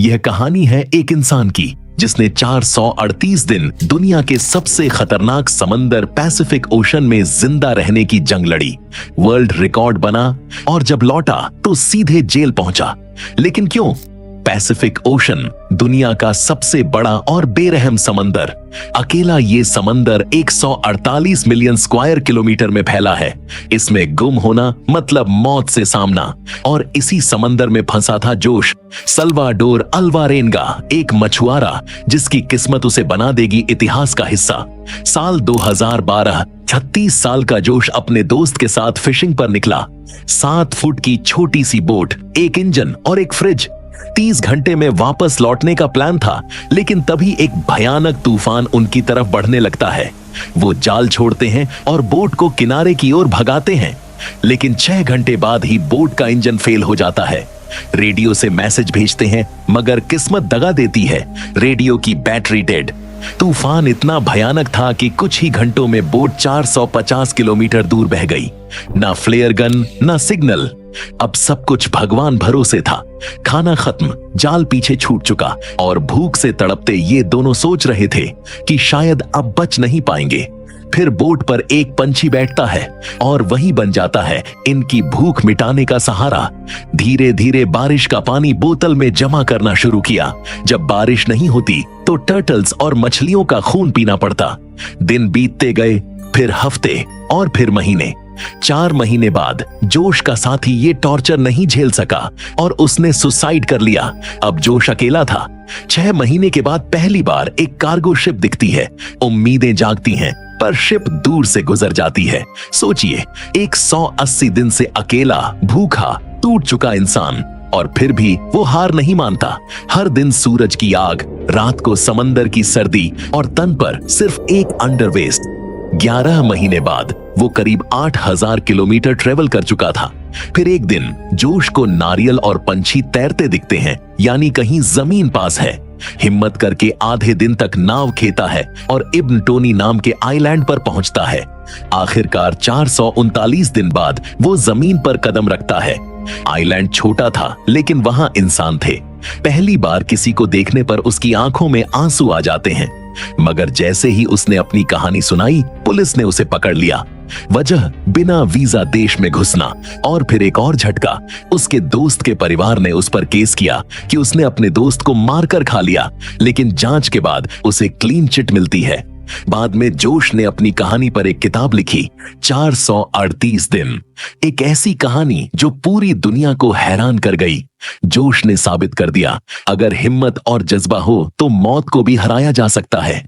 यह कहानी है एक इंसान की जिसने 438 दिन दुनिया के सबसे खतरनाक समंदर पैसिफिक ओशन में जिंदा रहने की जंग लड़ी, वर्ल्ड रिकॉर्ड बना और जब लौटा तो सीधे जेल पहुंचा। लेकिन क्यों? पैसिफिक ओशन दुनिया का सबसे बड़ा और बेरहम समंदर। अकेला ये समंदर 148 मिलियन स्क्वायर किलोमीटर में फैला है। इसमें गुम होना मतलब मौत से सामना। और इसी समंदर में फंसा था जोश, सल्वाडोर अल्वारेनगा, एक मछुआरा जिसकी किस्मत उसे बना देगी इतिहास का हिस्सा। साल 2012, 36 साल का जोश अपने दोस्त के साथ फिशिंग पर निकला। 7 फुट की छोटी सी बोट, एक इंजन और एक फ्रिज। 30 घंटे में वापस लौटने का प्लान था, लेकिन तभी एक भयानक तूफान उनकी तरफ बढ़ने लगता है। वो जाल छोड़ते हैं और बोट को किनारे की ओर भगाते हैं, लेकिन 6 घंटे बाद ही बोट का इंजन फेल हो जाता है। रेडियो से मैसेज भेजते हैं, मगर किस्मत दगा देती है, रेडियो की बैटरी डेड। तूफान इतना भयानक था कि कुछ ही घंटों में बोट 450 किलोमीटर दूर बह गई। ना फ्लेयर गन, ना सिग्नल। अब सब कुछ भगवान भरोसे था। खाना खत्म, जाल पीछे छूट चुका और भूख से तड़पते ये दोनों सोच रहे थे कि शायद अब बच नहीं पाएंगे। फिर बोट पर एक पंछी बैठता है और वही बन जाता है इनकी भूख मिटाने का सहारा। धीरे धीरे बारिश का पानी बोतल में जमा करना शुरू किया। जब बारिश नहीं होती तो टर्टल्स और मछलियों का खून पीना पड़ता। दिन बीतते गए, फिर हफ्ते और फिर महीने। 4 महीने बाद जोश का साथी ये टॉर्चर नहीं झेल सका और उसने सुसाइड कर लिया। अब जोश अकेला था। 6 महीने के बाद पहली बार एक कार्गो शिप दिखती है। उम्मीदें जागती हैं, पर शिप दूर से गुजर जाती है। सोचिए, 180 दिन से अकेला, भूखा, टूट चुका इंसान, और फिर भी वो हार नहीं मानता। हर दिन सूरज की आग, रात को समंदर की सर्दी और तन पर सिर्फ एक अंडरवेस्ट। 11 महीने बाद वो करीब 8000 किलोमीटर ट्रेवल कर चुका था। फिर एक दिन जोश को नारियल और पंछी तैरते दिखते हैं, यानी कहीं जमीन पास है। हिम्मत करके आधे दिन तक नाव खेता है और इब्न टोनी नाम के आइलैंड पर पहुंचता है। आखिरकार 439 दिन बाद वो जमीन पर कदम रखता है। आइलैंड छोटा था, लेकिन वहां इंसान थे। पहली बार किसी को देखने पर उसकी आंखों में आंसू आ जाते हैं। मगर जैसे ही उसने अपनी कहानी सुनाई, पुलिस ने उसे पकड़ लिया। वजह, बिना वीजा देश में घुसना। और फिर एक और झटका, उसके दोस्त के परिवार ने उस पर केस किया कि उसने अपने दोस्त को मारकर खा लिया। लेकिन जांच के बाद उसे क्लीन चिट मिलती है। बाद में जोश ने अपनी कहानी पर एक किताब लिखी, 438 दिन। एक ऐसी कहानी जो पूरी दुनिया को हैरान कर गई। जोश ने साबित कर दिया, अगर हिम्मत और जज्बा हो तो मौत को भी हराया जा सकता है।